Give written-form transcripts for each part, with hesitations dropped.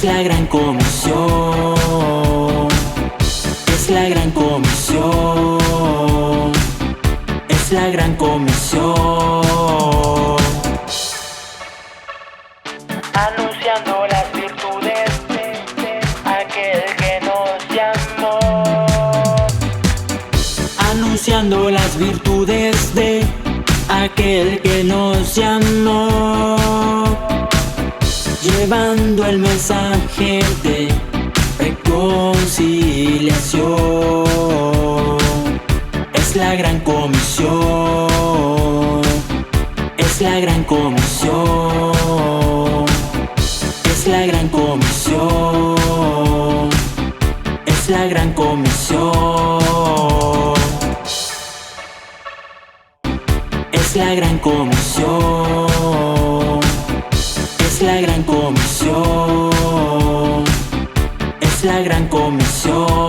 Es la gran comisión. Es la gran comisión. Es la gran comisión. Anunciando las virtudes de aquel que nos llamó. Anunciando las virtudes de aquel que nos llamó. Llevando el mensaje de reconciliación. Es la gran comisión. Es la gran comisión. Es la gran comisión. Es la gran comisión. Es la gran comisión. Es la gran comisión. Es la gran comisión.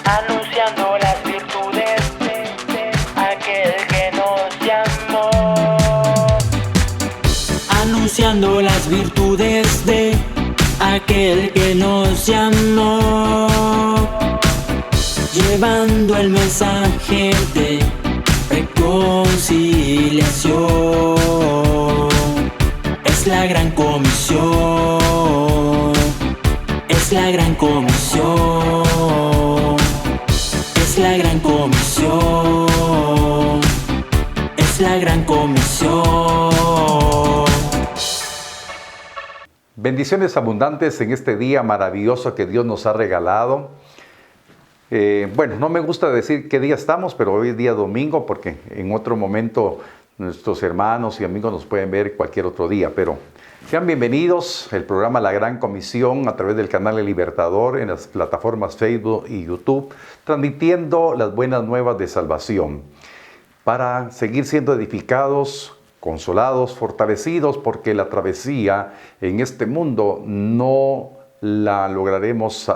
Anunciando las virtudes de aquel que nos llamó. Anunciando las virtudes de aquel que nos llamó. Llevando el mensaje de reconciliación. Es la gran comisión. Es la gran comisión. Es la gran comisión. Es la gran comisión. Bendiciones abundantes en este día maravilloso que Dios nos ha regalado. Bueno, no me gusta decir qué día estamos, pero hoy es día domingo porque en otro momento nuestros hermanos y amigos nos pueden ver cualquier otro día. Pero sean bienvenidos al programa La Gran Comisión a través del canal El Libertador en las plataformas Facebook y YouTube, transmitiendo las buenas nuevas de salvación para seguir siendo edificados, consolados, fortalecidos, porque la travesía en este mundo no la lograremos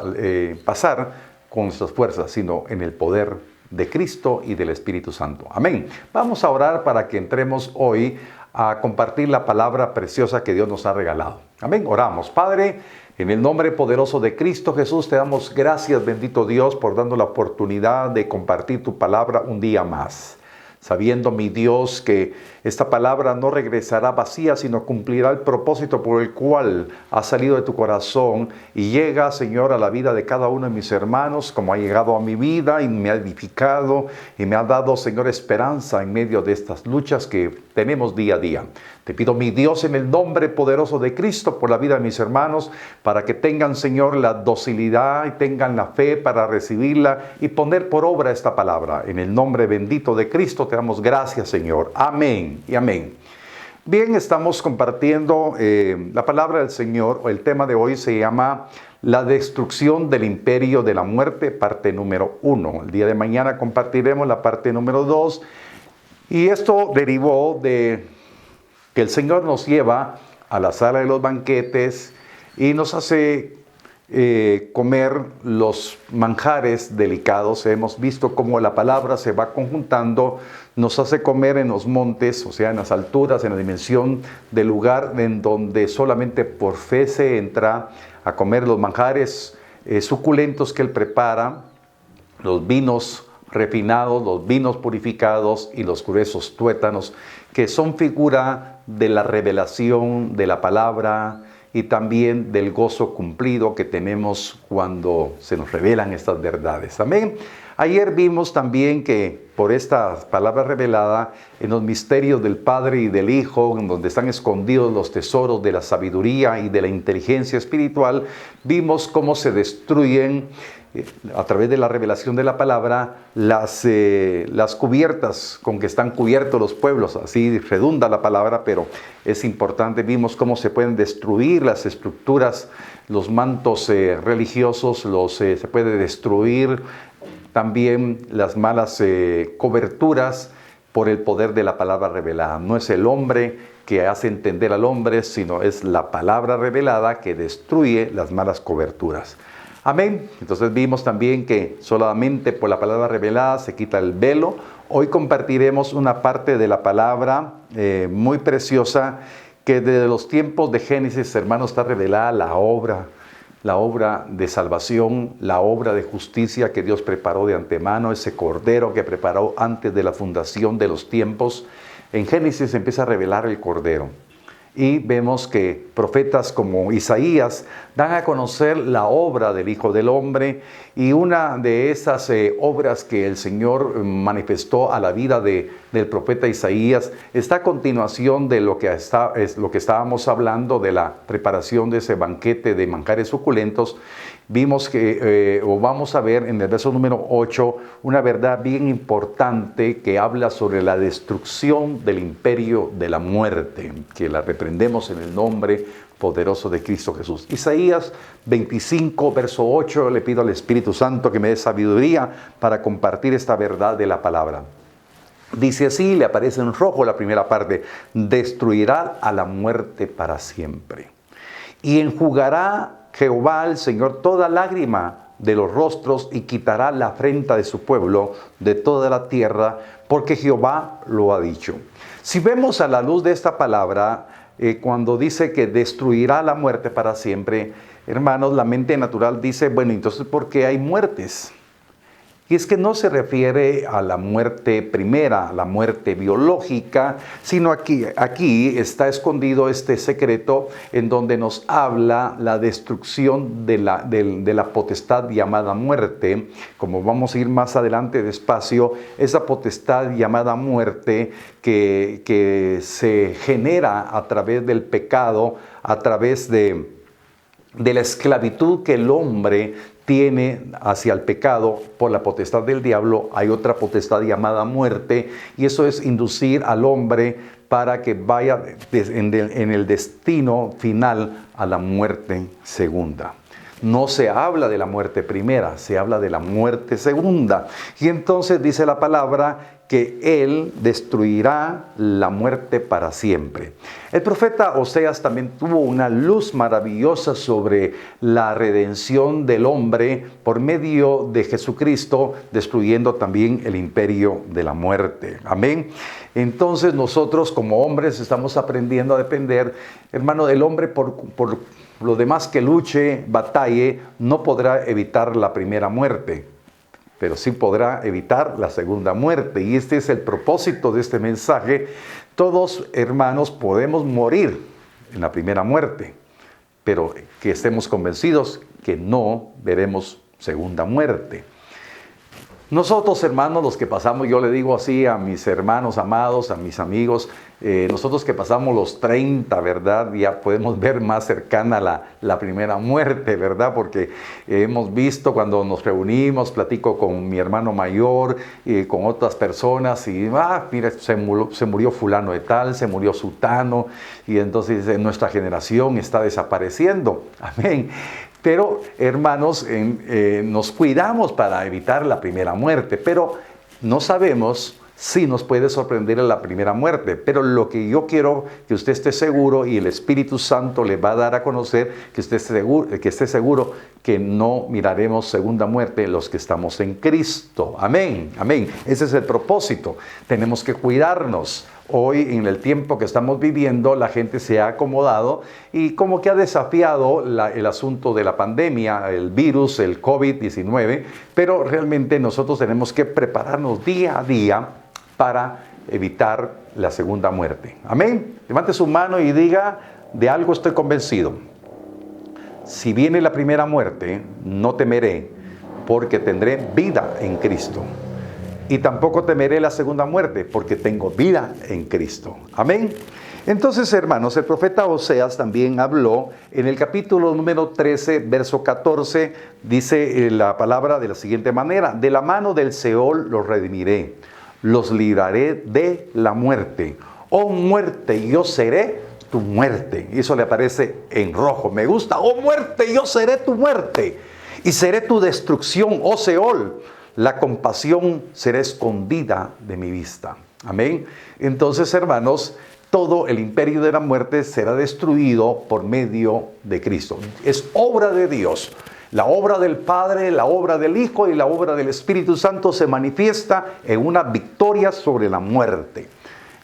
pasar con nuestras fuerzas, sino en el poder de Cristo y del Espíritu Santo. Amén. Vamos a orar para que entremos hoy a compartir la palabra preciosa que Dios nos ha regalado. Amén. Oramos. Padre, en el nombre poderoso de Cristo Jesús, te damos gracias, bendito Dios, por darnos la oportunidad de compartir tu palabra un día más. Sabiendo, mi Dios, que esta palabra no regresará vacía, sino cumplirá el propósito por el cual ha salido de tu corazón y llega, Señor, a la vida de cada uno de mis hermanos, como ha llegado a mi vida y me ha edificado y me ha dado, Señor, esperanza en medio de estas luchas que tenemos día a día. Te pido, mi Dios, en el nombre poderoso de Cristo, por la vida de mis hermanos, para que tengan, Señor, la docilidad y tengan la fe para recibirla y poner por obra esta palabra. En el nombre bendito de Cristo te damos gracias, Señor. Amén y amén. Bien, estamos compartiendo la palabra del Señor. El tema de hoy se llama La destrucción del imperio de la muerte, parte número 1. El día de mañana compartiremos la parte número 2. Y esto derivó de que el Señor nos lleva a la sala de los banquetes y nos hace comer los manjares delicados. Hemos visto cómo la palabra se va conjuntando, nos hace comer en los montes, o sea, en las alturas, en la dimensión del lugar en donde solamente por fe se entra a comer los manjares suculentos que Él prepara, los vinos refinados, los vinos purificados y los gruesos tuétanos, que son figura de la revelación de la palabra y también del gozo cumplido que tenemos cuando se nos revelan estas verdades. Amén. Ayer vimos también que por esta palabra revelada en los misterios del Padre y del Hijo, en donde están escondidos los tesoros de la sabiduría y de la inteligencia espiritual, vimos cómo se destruyen a través de la revelación de la palabra las cubiertas con que están cubiertos los pueblos. Así redunda la palabra, pero es importante. Vimos cómo se pueden destruir las estructuras, los mantos religiosos, se puede destruir también las malas coberturas por el poder de la palabra revelada. No es el hombre que hace entender al hombre, sino es la palabra revelada que destruye las malas coberturas. Amén. Entonces vimos también que solamente por la palabra revelada se quita el velo. Hoy compartiremos una parte de la palabra muy preciosa que desde los tiempos de Génesis, hermanos, está revelada la obra de salvación, la obra de justicia que Dios preparó de antemano, ese cordero que preparó antes de la fundación de los tiempos. En Génesis se empieza a revelar el cordero. Y vemos que profetas como Isaías dan a conocer la obra del Hijo del Hombre, y una de esas obras que el Señor manifestó a la vida del profeta Isaías está a continuación de lo que estábamos hablando, de la preparación de ese banquete de manjares suculentos. Vimos vamos a ver en el verso número 8 una verdad bien importante que habla sobre la destrucción del imperio de la muerte, que la reprendemos en el nombre poderoso de Cristo Jesús. Isaías 25, verso 8, le pido al Espíritu Santo que me dé sabiduría para compartir esta verdad de la palabra. Dice así, le aparece en rojo la primera parte: destruirá a la muerte para siempre. Y enjugará Jehová el Señor toda lágrima de los rostros, y quitará la afrenta de su pueblo de toda la tierra, porque Jehová lo ha dicho. Si vemos a la luz de esta palabra, cuando dice que destruirá la muerte para siempre, hermanos, la mente natural dice, bueno, entonces ¿por qué hay muertes? Y es que no se refiere a la muerte primera, a la muerte biológica, sino aquí está escondido este secreto en donde nos habla la destrucción de la potestad llamada muerte. Como vamos a ir más adelante despacio, esa potestad llamada muerte que se genera a través del pecado, a través de la esclavitud que el hombre tiene hacia el pecado por la potestad del diablo. Hay otra potestad llamada muerte, y eso es inducir al hombre para que vaya en el destino final a la muerte segunda. No se habla de la muerte primera, se habla de la muerte segunda. Y entonces dice la palabra que Él destruirá la muerte para siempre. El profeta Oseas también tuvo una luz maravillosa sobre la redención del hombre por medio de Jesucristo, destruyendo también el imperio de la muerte. Amén. Entonces nosotros como hombres estamos aprendiendo a depender, hermano, del hombre por lo demás que luche, batalle, no podrá evitar la primera muerte, pero sí podrá evitar la segunda muerte. Y este es el propósito de este mensaje. Todos, hermanos, podemos morir en la primera muerte, pero que estemos convencidos que no veremos segunda muerte. Nosotros, hermanos, los que pasamos, yo le digo así a mis hermanos amados, a mis amigos, nosotros que pasamos los 30, ¿verdad? Ya podemos ver más cercana la primera muerte, ¿verdad? Porque hemos visto cuando nos reunimos, platico con mi hermano mayor y con otras personas, y mira, se murió fulano de tal, se murió sutano, y entonces nuestra generación está desapareciendo. Amén. Pero, hermanos, nos cuidamos para evitar la primera muerte, pero no sabemos si nos puede sorprender la primera muerte. Pero lo que yo quiero que usted esté seguro, y el Espíritu Santo le va a dar a conocer, que esté seguro que no miraremos segunda muerte los que estamos en Cristo. Amén, amén. Ese es el propósito. Tenemos que cuidarnos. Hoy, en el tiempo que estamos viviendo, la gente se ha acomodado y como que ha desafiado el asunto de la pandemia, el virus, el COVID-19, pero realmente nosotros tenemos que prepararnos día a día para evitar la segunda muerte. Amén. Levante su mano y diga, de algo estoy convencido. Si viene la primera muerte, no temeré, porque tendré vida en Cristo. Y tampoco temeré la segunda muerte, porque tengo vida en Cristo. Amén. Entonces, hermanos, el profeta Oseas también habló en el capítulo número 13, verso 14, dice la palabra de la siguiente manera: de la mano del Seol los redimiré, los libraré de la muerte. Oh muerte, yo seré tu muerte. Y eso le aparece en rojo. Me gusta. Oh muerte, yo seré tu muerte. Y seré tu destrucción, oh Seol. La compasión será escondida de mi vista. Amén. Entonces, hermanos, todo el imperio de la muerte será destruido por medio de Cristo. Es obra de Dios. La obra del Padre, la obra del Hijo y la obra del Espíritu Santo se manifiesta en una victoria sobre la muerte.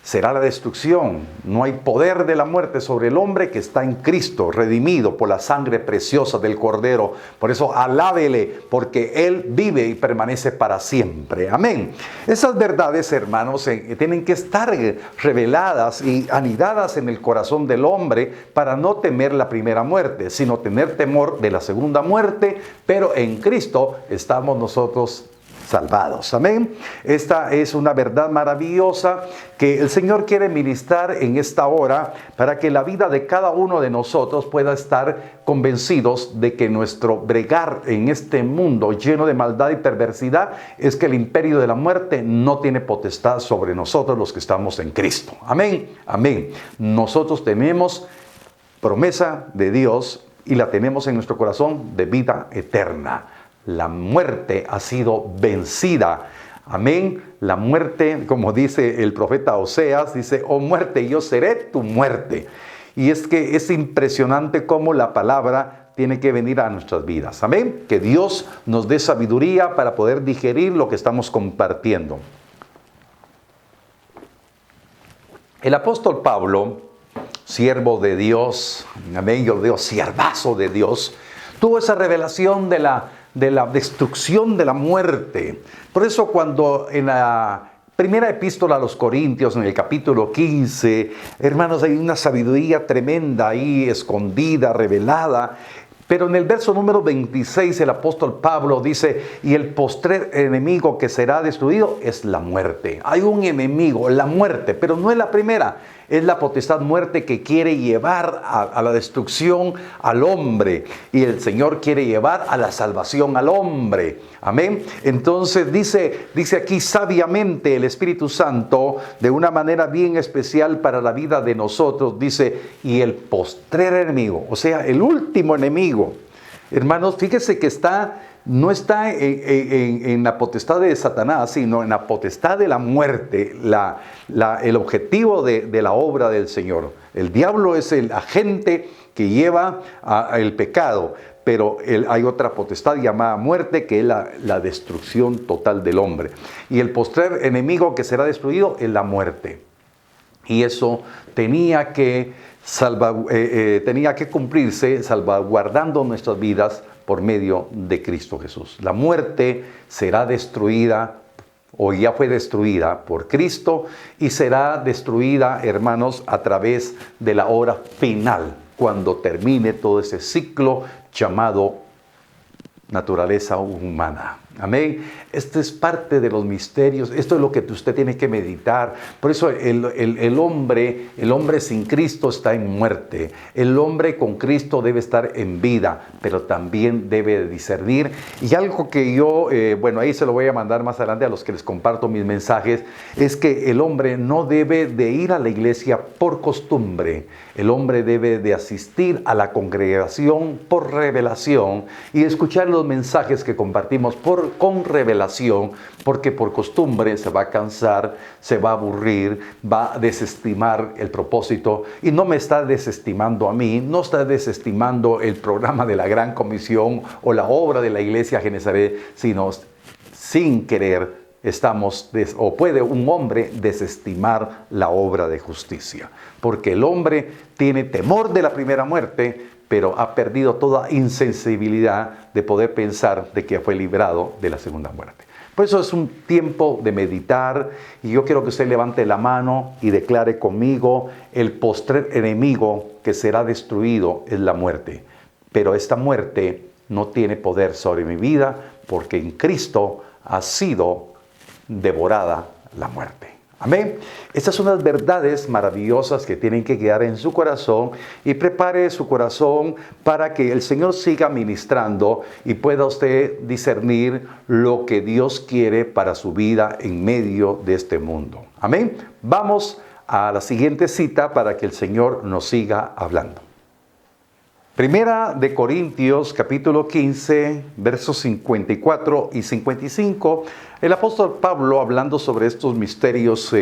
será la destrucción. No hay poder de la muerte sobre el hombre que está en Cristo, redimido por la sangre preciosa del Cordero. Por eso alábele, porque Él vive y permanece para siempre. Amén. Esas verdades, hermanos, tienen que estar reveladas y anidadas en el corazón del hombre para no temer la primera muerte, sino tener temor de la segunda muerte, pero en Cristo estamos nosotros salvados. Amén. Esta es una verdad maravillosa que el Señor quiere ministrar en esta hora para que la vida de cada uno de nosotros pueda estar convencidos de que nuestro bregar en este mundo lleno de maldad y perversidad es que el imperio de la muerte no tiene potestad sobre nosotros los que estamos en Cristo. Amén. Amén. Nosotros tenemos promesa de Dios y la tenemos en nuestro corazón de vida eterna. La muerte ha sido vencida. Amén. La muerte, como dice el profeta Oseas, dice: oh muerte, yo seré tu muerte. Y es que es impresionante cómo la palabra tiene que venir a nuestras vidas. Amén. Que Dios nos dé sabiduría para poder digerir lo que estamos compartiendo. El apóstol Pablo, siervo de Dios, amén, yo digo siervazo de Dios, tuvo esa revelación de la destrucción de la muerte. Por eso cuando en la primera epístola a los Corintios, en el capítulo 15, hermanos, hay una sabiduría tremenda ahí, escondida, revelada. Pero en el verso número 26 el apóstol Pablo dice: y el postrer enemigo que será destruido es la muerte. Hay un enemigo, la muerte, pero no es la primera. Es la potestad muerte que quiere llevar a la destrucción al hombre. Y el Señor quiere llevar a la salvación al hombre. Amén. Entonces dice aquí sabiamente el Espíritu Santo, de una manera bien especial para la vida de nosotros. Dice: y el postrer enemigo, o sea, el último enemigo. Hermanos, fíjese que no está en la potestad de Satanás, sino en la potestad de la muerte, el objetivo de la obra del Señor. El diablo es el agente que lleva el pecado, pero hay otra potestad llamada muerte, que es la destrucción total del hombre. Y el postrer enemigo que será destruido es la muerte. Y eso tenía que cumplirse salvaguardando nuestras vidas por medio de Cristo Jesús. La muerte será destruida, o ya fue destruida por Cristo, y será destruida, hermanos, a través de la hora final, cuando termine todo ese ciclo llamado naturaleza humana. Amén. Esto es parte de los misterios. Esto es lo que usted tiene que meditar. Por eso el hombre sin Cristo está en muerte. El hombre con Cristo debe estar en vida, pero también debe discernir. Y algo que yo, ahí se lo voy a mandar más adelante a los que les comparto mis mensajes, es que el hombre no debe de ir a la iglesia por costumbre. El hombre debe de asistir a la congregación por revelación y escuchar los mensajes que compartimos con revelación, porque por costumbre se va a cansar, se va a aburrir, va a desestimar el propósito. Y no me está desestimando a mí, no está desestimando el programa de la Gran Comisión o la obra de la Iglesia Genesaret, sino sin querer puede un hombre desestimar la obra de justicia, porque el hombre tiene temor de la primera muerte, pero ha perdido toda insensibilidad de poder pensar de que fue librado de la segunda muerte. Por eso es un tiempo de meditar, y yo quiero que usted levante la mano y declare conmigo: el postrer enemigo que será destruido es la muerte. Pero esta muerte no tiene poder sobre mi vida, porque en Cristo ha sido devorada la muerte. Amén. Estas son las verdades maravillosas que tienen que quedar en su corazón, y prepare su corazón para que el Señor siga ministrando y pueda usted discernir lo que Dios quiere para su vida en medio de este mundo. Amén. Vamos a la siguiente cita para que el Señor nos siga hablando. Primera de Corintios, capítulo 15, versos 54 y 55. El apóstol Pablo, hablando sobre estos misterios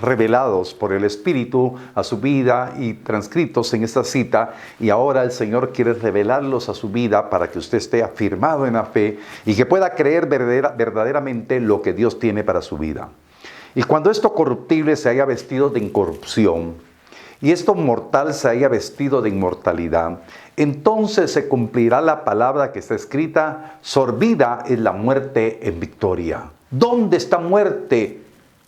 revelados por el Espíritu a su vida y transcritos en esta cita, y ahora el Señor quiere revelarlos a su vida para que usted esté afirmado en la fe y que pueda creer verdaderamente lo que Dios tiene para su vida. Y cuando esto corruptible se haya vestido de incorrupción, y esto mortal se haya vestido de inmortalidad, entonces se cumplirá la palabra que está escrita: sorbida es la muerte en victoria. ¿Dónde está muerte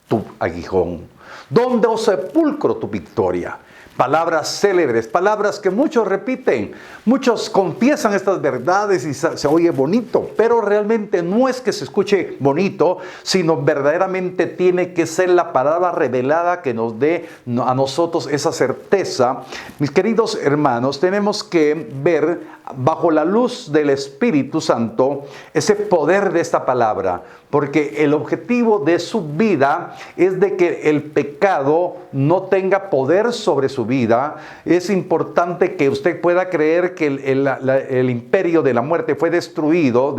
tu aguijón? ¿Dónde, oh sepulcro, tu victoria? Palabras célebres, palabras que muchos repiten, muchos confiesan estas verdades y se oye bonito, pero realmente no es que se escuche bonito, sino verdaderamente tiene que ser la palabra revelada que nos dé a nosotros esa certeza. Mis queridos hermanos, tenemos que ver bajo la luz del Espíritu Santo ese poder de esta palabra, porque el objetivo de su vida es de que el pecado no tenga poder sobre su vida. Es importante que usted pueda creer que el imperio de la muerte fue destruido,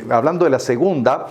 hablando de la segunda,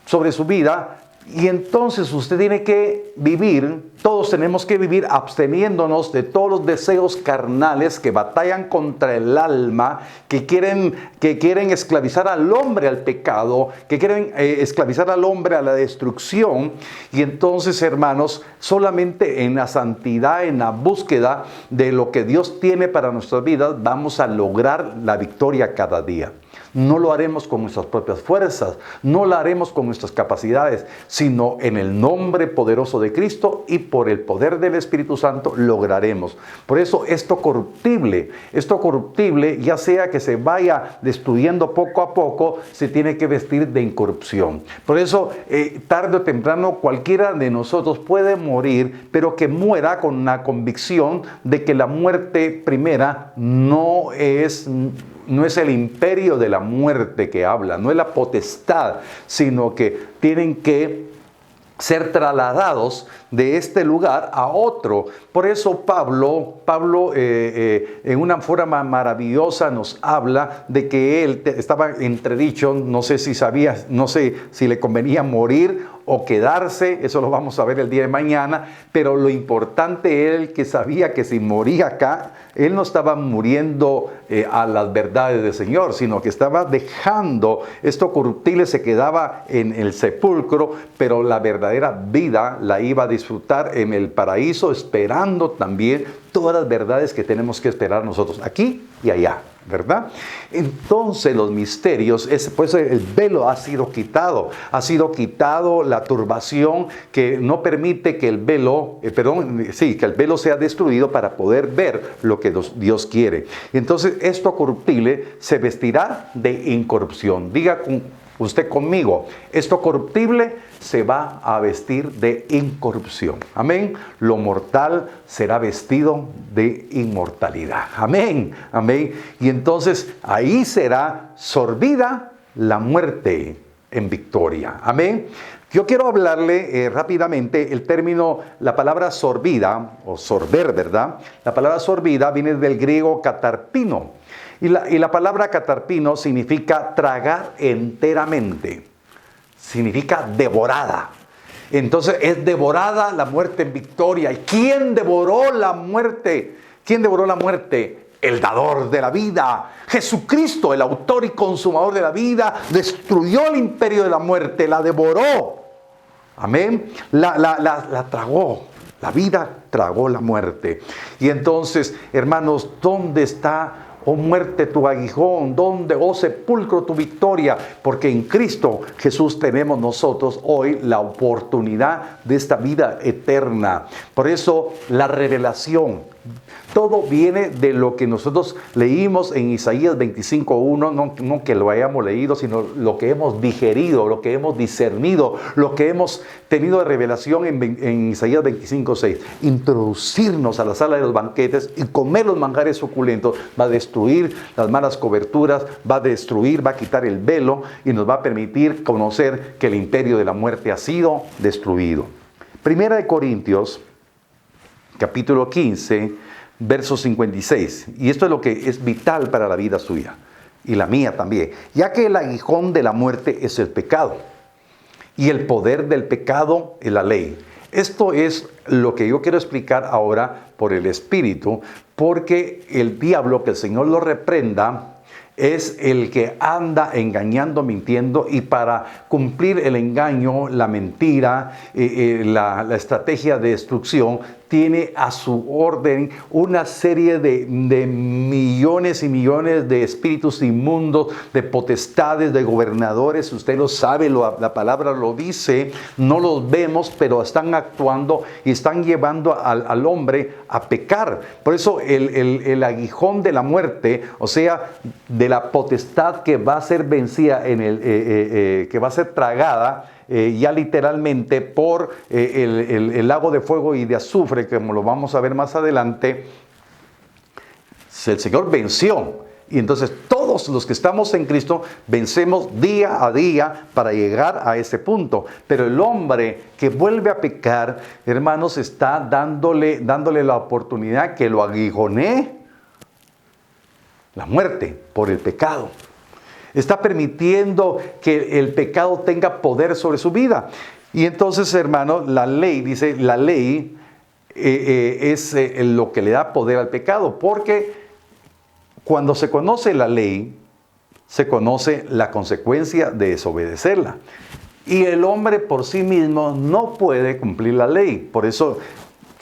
sobre su vida. Y entonces usted tiene que vivir, todos tenemos que vivir absteniéndonos de todos los deseos carnales que batallan contra el alma, que quieren esclavizar al hombre al pecado, que quieren esclavizar al hombre a la destrucción. Y entonces, hermanos, solamente en la santidad, en la búsqueda de lo que Dios tiene para nuestras vidas, vamos a lograr la victoria cada día. No lo haremos con nuestras propias fuerzas, no lo haremos con nuestras capacidades, sino en el nombre poderoso de Cristo y por el poder del Espíritu Santo lograremos. Por eso esto corruptible, ya sea que se vaya destruyendo poco a poco, se tiene que vestir de incorrupción. Por eso, tarde o temprano, cualquiera de nosotros puede morir, pero que muera con la convicción de que la muerte primera no es el imperio de la muerte que habla, no es la potestad, sino que tienen que ser trasladados de este lugar a otro. Por eso Pablo en una forma maravillosa nos habla de que él estaba entredicho, no sé si le convenía morir o quedarse, eso lo vamos a ver el día de mañana, pero lo importante es que sabía que si moría acá, él no estaba muriendo a las verdades del Señor, sino que estaba dejando esto corruptible, se quedaba en el sepulcro, pero la verdadera vida la iba a disfrutar en el paraíso, esperando también todas las verdades que tenemos que esperar nosotros aquí y allá, ¿verdad? Entonces los misterios, pues el velo ha sido quitado la turbación que no permite que el velo, que el velo sea destruido para poder ver lo que Dios quiere. Entonces esto corruptible se vestirá de incorrupción. Diga usted conmigo, esto corruptible se va a vestir de incorrupción. Amén. Lo mortal será vestido de inmortalidad. Amén. Amén. Y entonces ahí será sorbida la muerte en victoria. Amén. Yo quiero hablarle rápidamente el término, la palabra sorbida o sorber, ¿verdad? La palabra sorbida viene del griego katarpino. Y la palabra catarpino significa tragar enteramente, significa devorada. Entonces es devorada la muerte en victoria. ¿Y quién devoró la muerte? ¿Quién devoró la muerte? El dador de la vida. Jesucristo, el autor y consumador de la vida, destruyó el imperio de la muerte, la devoró. Amén. La tragó. La vida tragó la muerte. Y entonces, hermanos, ¿dónde está, oh muerte, tu aguijón? ¿Dónde, oh sepulcro, tu victoria? Porque en Cristo Jesús tenemos nosotros hoy la oportunidad de esta vida eterna. Por eso la revelación, todo viene de lo que nosotros leímos en Isaías 25:1, no que lo hayamos leído, sino lo que hemos digerido, lo que hemos discernido, lo que hemos tenido de revelación en Isaías 25:6. Introducirnos a la sala de los banquetes y comer los manjares suculentos va a destruir las malas coberturas, va a quitar el velo y nos va a permitir conocer que el imperio de la muerte ha sido destruido. Primera de Corintios, capítulo 15, verso 56. Y esto es lo que es vital para la vida suya y la mía también. Ya que el aguijón de la muerte es el pecado y el poder del pecado es la ley. Esto es lo que yo quiero explicar ahora por el Espíritu, porque el diablo, que el Señor lo reprenda, es el que anda engañando, mintiendo, y para cumplir el engaño, la mentira, la estrategia de destrucción, tiene a su orden una serie de millones y millones de espíritus inmundos, de potestades, de gobernadores. Usted lo sabe, la palabra lo dice, no los vemos, pero están actuando y están llevando al hombre a pecar. Por eso el aguijón de la muerte, o sea, de la potestad que va a ser vencida, que va a ser tragada, ya literalmente por el lago de fuego y de azufre, como lo vamos a ver más adelante, el Señor venció. Y entonces todos los que estamos en Cristo vencemos día a día para llegar a ese punto. Pero el hombre que vuelve a pecar, hermanos, está dándole la oportunidad que lo aguijonee la muerte por el pecado. Está permitiendo que el pecado tenga poder sobre su vida. Y entonces, hermano, la ley, dice, la ley es lo que le da poder al pecado. Porque cuando se conoce la ley, se conoce la consecuencia de desobedecerla. Y el hombre por sí mismo no puede cumplir la ley. Por eso,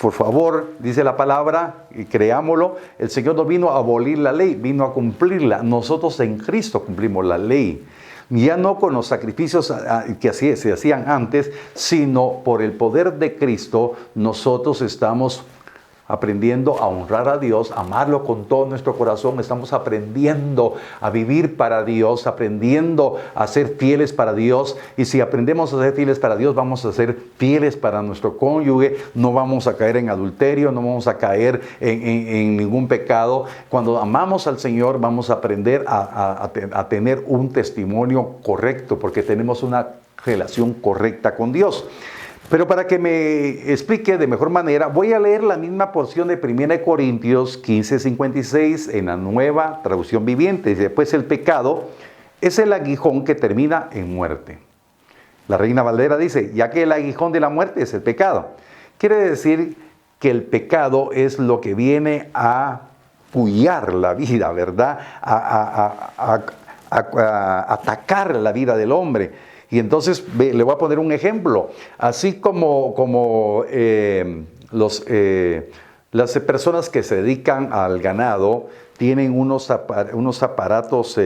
por favor, dice la palabra, y creámoslo, el Señor no vino a abolir la ley, vino a cumplirla. Nosotros en Cristo cumplimos la ley. Ya no con los sacrificios que se hacían antes, sino por el poder de Cristo, nosotros estamos aprendiendo a honrar a Dios, a amarlo con todo nuestro corazón. Estamos aprendiendo a vivir para Dios, aprendiendo a ser fieles para Dios. Y si aprendemos a ser fieles para Dios, vamos a ser fieles para nuestro cónyuge. No vamos a caer en adulterio, no vamos a caer en ningún pecado. Cuando amamos al Señor, vamos a aprender a tener un testimonio correcto, porque tenemos una relación correcta con Dios. Pero para que me explique de mejor manera, voy a leer la misma porción de 1 Corintios 15:56 en la Nueva Traducción Viviente. Dice, pues el pecado es el aguijón que termina en muerte. La Reina Valera dice, ya que el aguijón de la muerte es el pecado. Quiere decir que el pecado es lo que viene a pullar la vida, ¿verdad? A atacar la vida del hombre. Y entonces le voy a poner un ejemplo. Así como las personas que se dedican al ganado tienen unos aparatos,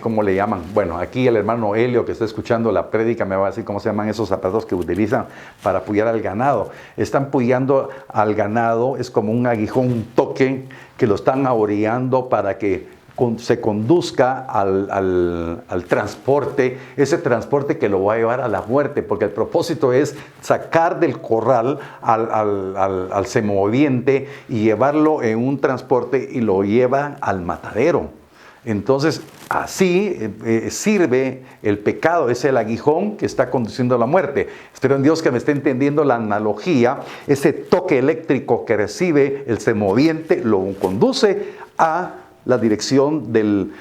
¿cómo le llaman? Bueno, aquí el hermano Helio, que está escuchando la prédica, me va a decir cómo se llaman esos aparatos que utilizan para apoyar al ganado. Están apoyando al ganado, es como un aguijón, un toque, que lo están ahorillando para que se conduzca al transporte, ese transporte que lo va a llevar a la muerte, porque el propósito es sacar del corral al semoviente y llevarlo en un transporte y lo lleva al matadero. Entonces, así sirve el pecado, es el aguijón que está conduciendo a la muerte. Espero en Dios que me esté entendiendo la analogía. Ese toque eléctrico que recibe el semoviente lo conduce a la dirección del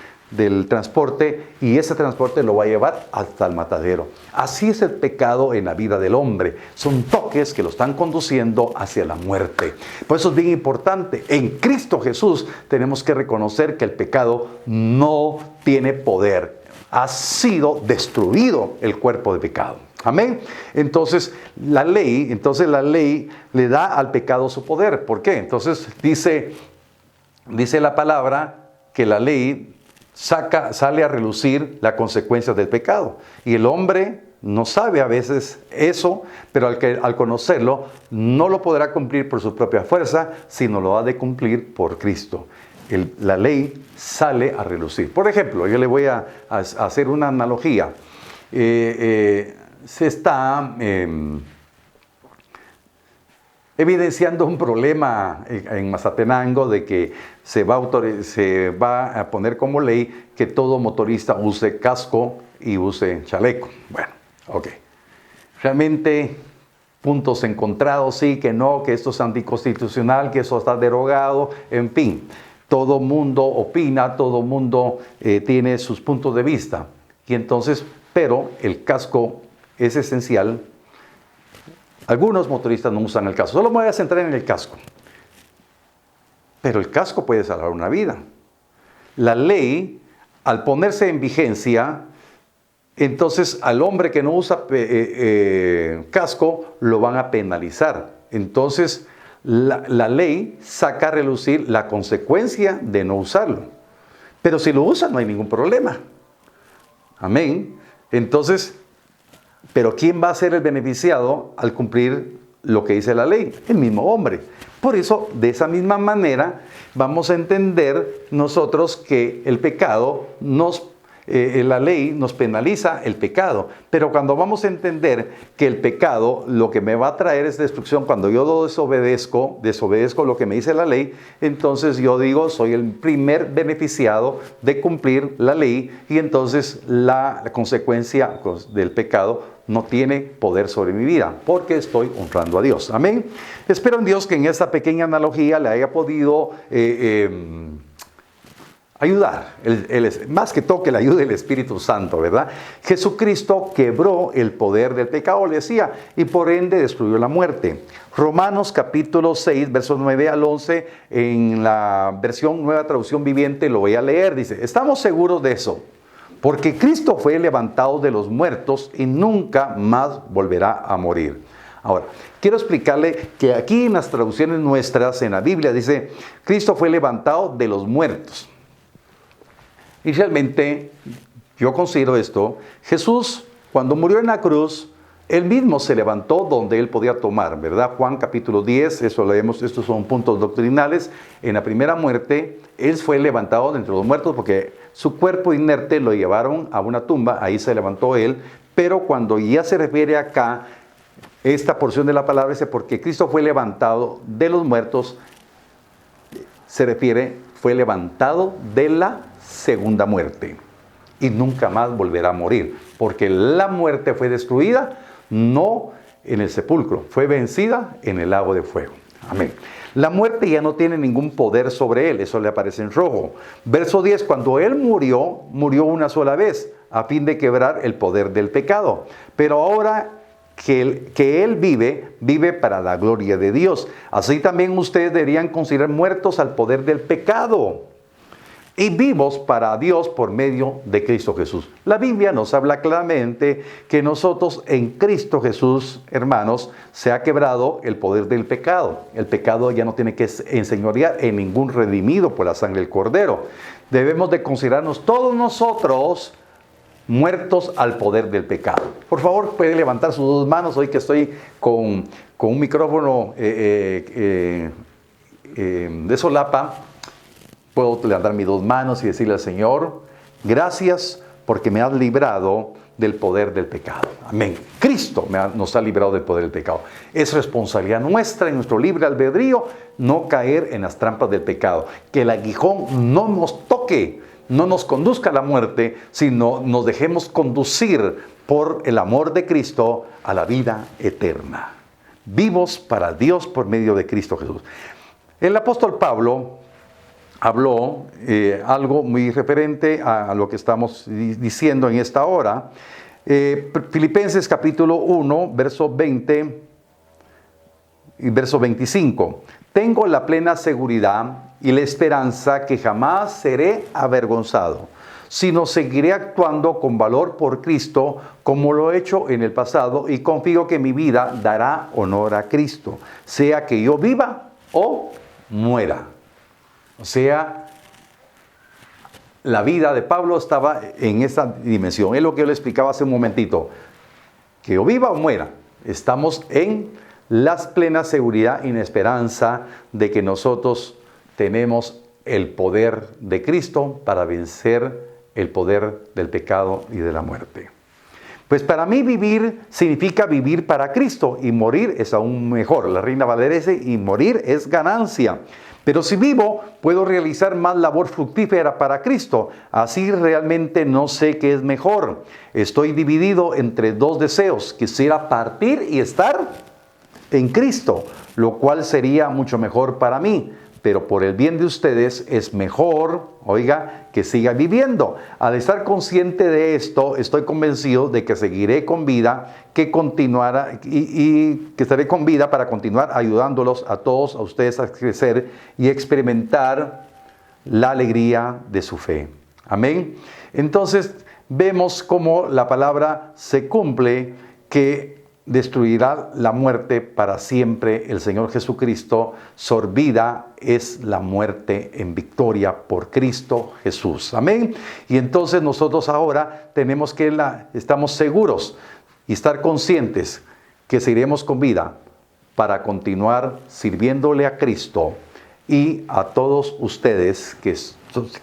transporte, y ese transporte lo va a llevar hasta el matadero. Así es el pecado en la vida del hombre. Son toques que lo están conduciendo hacia la muerte. Por eso es bien importante. En Cristo Jesús tenemos que reconocer que el pecado no tiene poder. Ha sido destruido el cuerpo de pecado. Amén. Entonces la ley le da al pecado su poder. ¿Por qué? Entonces dice la palabra que la ley sale a relucir las consecuencias del pecado. Y el hombre no sabe a veces eso, pero al conocerlo no lo podrá cumplir por su propia fuerza, sino lo ha de cumplir por Cristo. La ley sale a relucir. Por ejemplo, yo le voy a hacer una analogía. Se está evidenciando un problema en Mazatenango de que se va a poner como ley que todo motorista use casco y use chaleco. Bueno, ok. Realmente puntos encontrados, sí, que no, que esto es anticonstitucional, que eso está derogado, en fin. Todo mundo opina, todo mundo tiene sus puntos de vista. Y entonces, pero el casco es esencial. Algunos motoristas no usan el casco. Solo me voy a centrar en el casco. Pero el casco puede salvar una vida. La ley al ponerse en vigencia, entonces al hombre que no usa casco lo van a penalizar. Entonces la ley saca a relucir la consecuencia de no usarlo. Pero si lo usa no hay ningún problema. Amén. Entonces, pero ¿quién va a ser el beneficiado al cumplir lo que dice la ley? El mismo hombre. Por eso, de esa misma manera, vamos a entender nosotros que el pecado la ley nos penaliza el pecado. Pero cuando vamos a entender que el pecado lo que me va a traer es destrucción, cuando yo desobedezco lo que me dice la ley, entonces yo digo, soy el primer beneficiado de cumplir la ley, y entonces la consecuencia del pecado no tiene poder sobre mi vida, porque estoy honrando a Dios. Amén. Espero en Dios que en esta pequeña analogía le haya podido ayudar, más que todo que le ayude el Espíritu Santo, ¿verdad? Jesucristo quebró el poder del pecado, le decía, y por ende destruyó la muerte. Romanos capítulo 6, versos 9 al 11, en la versión Nueva Traducción Viviente, lo voy a leer, dice, estamos seguros de eso, porque Cristo fue levantado de los muertos y nunca más volverá a morir. Ahora, quiero explicarle que aquí en las traducciones nuestras, en la Biblia, dice, Cristo fue levantado de los muertos. Y realmente, yo considero esto, Jesús, cuando murió en la cruz, Él mismo se levantó donde Él podía tomar, ¿verdad? Juan capítulo 10, eso leemos, estos son puntos doctrinales. En la primera muerte, Él fue levantado de entre los muertos porque su cuerpo inerte lo llevaron a una tumba, ahí se levantó Él. Pero cuando ya se refiere acá, esta porción de la palabra dice, porque Cristo fue levantado de los muertos, se refiere, fue levantado de la segunda muerte y nunca más volverá a morir, porque la muerte fue destruida no en el sepulcro, fue vencida en el lago de fuego. Amén. La muerte ya no tiene ningún poder sobre él, eso le aparece en rojo. Verso 10, cuando él murió una sola vez, a fin de quebrar el poder del pecado. Pero ahora que él vive para la gloria de Dios. Así también ustedes deberían considerar muertos al poder del pecado y vivos para Dios por medio de Cristo Jesús. La Biblia nos habla claramente que nosotros en Cristo Jesús, hermanos, se ha quebrado el poder del pecado. El pecado ya no tiene que enseñorear en ningún redimido por la sangre del Cordero. Debemos de considerarnos todos nosotros muertos al poder del pecado. Por favor, puede levantar sus dos manos hoy que estoy con un micrófono de solapa. Puedo levantar mis dos manos y decirle al Señor, gracias porque me has librado del poder del pecado. Amén. Cristo nos ha librado del poder del pecado. Es responsabilidad nuestra en nuestro libre albedrío no caer en las trampas del pecado. Que el aguijón no nos toque, no nos conduzca a la muerte, sino nos dejemos conducir por el amor de Cristo a la vida eterna. Vivos para Dios por medio de Cristo Jesús. El apóstol Pablo habló algo muy referente a lo que estamos diciendo en esta hora. Filipenses capítulo 1, verso 20 y verso 25. Tengo la plena seguridad y la esperanza que jamás seré avergonzado, sino seguiré actuando con valor por Cristo como lo he hecho en el pasado y confío que mi vida dará honor a Cristo, sea que yo viva o muera. O sea, la vida de Pablo estaba en esa dimensión. Es lo que yo le explicaba hace un momentito. Que yo viva o muera, estamos en la plena seguridad y en esperanza de que nosotros tenemos el poder de Cristo para vencer el poder del pecado y de la muerte. Pues para mí vivir significa vivir para Cristo y morir es aún mejor. La Reina Valera dice, y morir es ganancia. Pero si vivo, puedo realizar más labor fructífera para Cristo. Así realmente no sé qué es mejor. Estoy dividido entre dos deseos. Quisiera partir y estar en Cristo, lo cual sería mucho mejor para mí. Pero por el bien de ustedes es mejor, oiga, que siga viviendo. Al estar consciente de esto, estoy convencido de que seguiré con vida, que continuará y que estaré con vida para continuar ayudándolos a todos, a ustedes a crecer y experimentar la alegría de su fe. Amén. Entonces vemos cómo la palabra se cumple, que destruirá la muerte para siempre el Señor Jesucristo. Sorbida es la muerte en victoria por Cristo Jesús. Amén. Y entonces nosotros ahora tenemos que estamos seguros y estar conscientes que seguiremos con vida para continuar sirviéndole a Cristo y a todos ustedes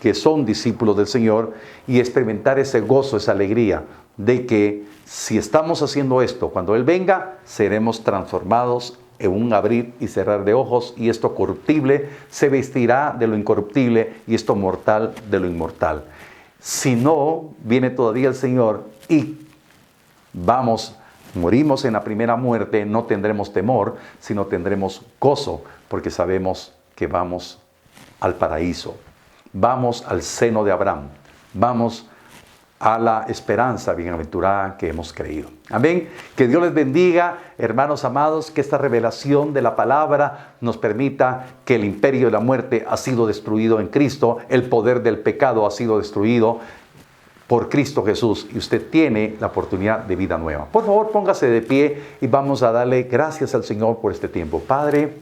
que son discípulos del Señor, y experimentar ese gozo, esa alegría de que si estamos haciendo esto, cuando Él venga, seremos transformados en un abrir y cerrar de ojos, y esto corruptible se vestirá de lo incorruptible y esto mortal de lo inmortal. Si no viene todavía el Señor y morimos en la primera muerte, no tendremos temor, sino tendremos gozo, porque sabemos que vamos al paraíso, vamos al seno de Abraham, vamos a la esperanza bienaventurada que hemos creído. Amén. Que Dios les bendiga, hermanos amados, que esta revelación de la palabra nos permita que el imperio de la muerte ha sido destruido en Cristo, el poder del pecado ha sido destruido por Cristo Jesús, y usted tiene la oportunidad de vida nueva. Por favor, póngase de pie y vamos a darle gracias al Señor por este tiempo. Padre,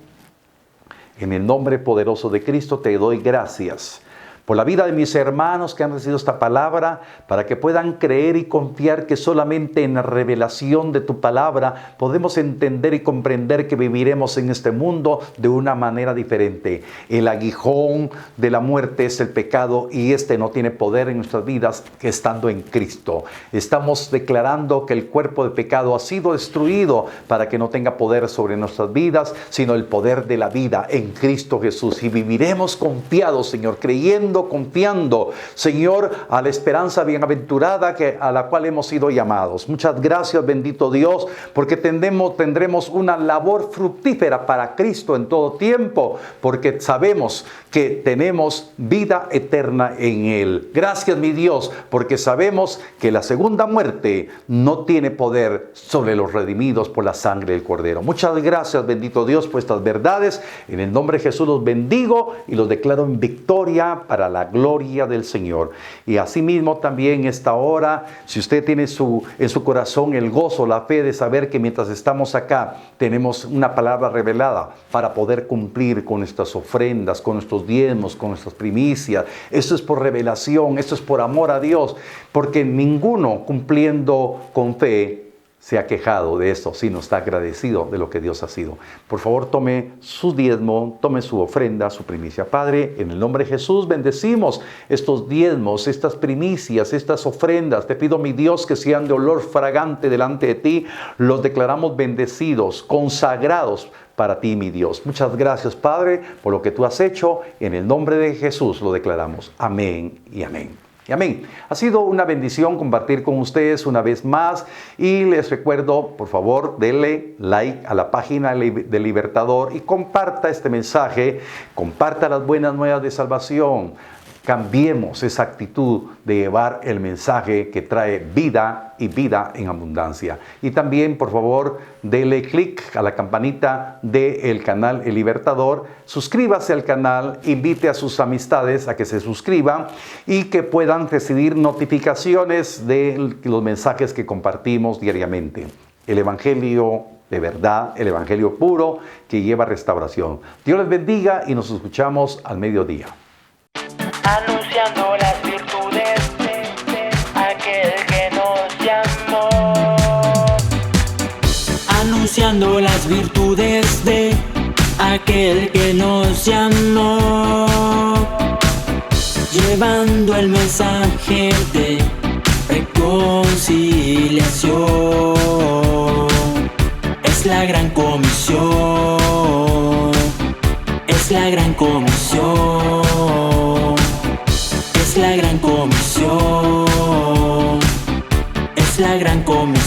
en el nombre poderoso de Cristo te doy gracias por la vida de mis hermanos que han recibido esta palabra, para que puedan creer y confiar que solamente en la revelación de tu palabra podemos entender y comprender que viviremos en este mundo de una manera diferente. El aguijón de la muerte es el pecado, y este no tiene poder en nuestras vidas que estando en Cristo. Estamos declarando que el cuerpo de pecado ha sido destruido para que no tenga poder sobre nuestras vidas, sino el poder de la vida en Cristo Jesús. Y viviremos confiados, Señor, creyendo, confiando, Señor, a la esperanza bienaventurada a la cual hemos sido llamados. Muchas gracias, bendito Dios, porque tendremos una labor fructífera para Cristo en todo tiempo, porque sabemos que tenemos vida eterna en Él. Gracias, mi Dios, porque sabemos que la segunda muerte no tiene poder sobre los redimidos por la sangre del Cordero. Muchas gracias, bendito Dios, por estas verdades. En el nombre de Jesús los bendigo y los declaro en victoria para la gloria del Señor. Y asimismo también esta hora, si usted tiene en su corazón el gozo, la fe de saber que mientras estamos acá tenemos una palabra revelada para poder cumplir con nuestras ofrendas, con nuestros diezmos, con nuestras primicias. Esto es por revelación, esto es por amor a Dios, porque ninguno cumpliendo con fe se ha quejado de esto, sino está agradecido de lo que Dios ha sido. Por favor, tome su diezmo, tome su ofrenda, su primicia. Padre, en el nombre de Jesús bendecimos estos diezmos, estas primicias, estas ofrendas. Te pido, mi Dios, que sean de olor fragante delante de ti. Los declaramos bendecidos, consagrados para ti, mi Dios. Muchas gracias, Padre, por lo que tú has hecho. En el nombre de Jesús lo declaramos. Amén y amén. Y amén. Ha sido una bendición compartir con ustedes una vez más, y les recuerdo, por favor, denle like a la página de Libertador y comparta este mensaje, comparta las buenas nuevas de salvación. Cambiemos esa actitud de llevar el mensaje que trae vida y vida en abundancia. Y también, por favor, dele clic a la campanita del canal El Libertador. Suscríbase al canal, invite a sus amistades a que se suscriban y que puedan recibir notificaciones de los mensajes que compartimos diariamente. El Evangelio de verdad, el Evangelio puro que lleva restauración. Dios les bendiga y nos escuchamos al mediodía. Anunciando las virtudes de aquel que nos llamó. Anunciando las virtudes de aquel que nos llamó. Llevando el mensaje de reconciliación. Es la gran comisión. Es la gran comisión. Es la gran comisión, es la gran comisión.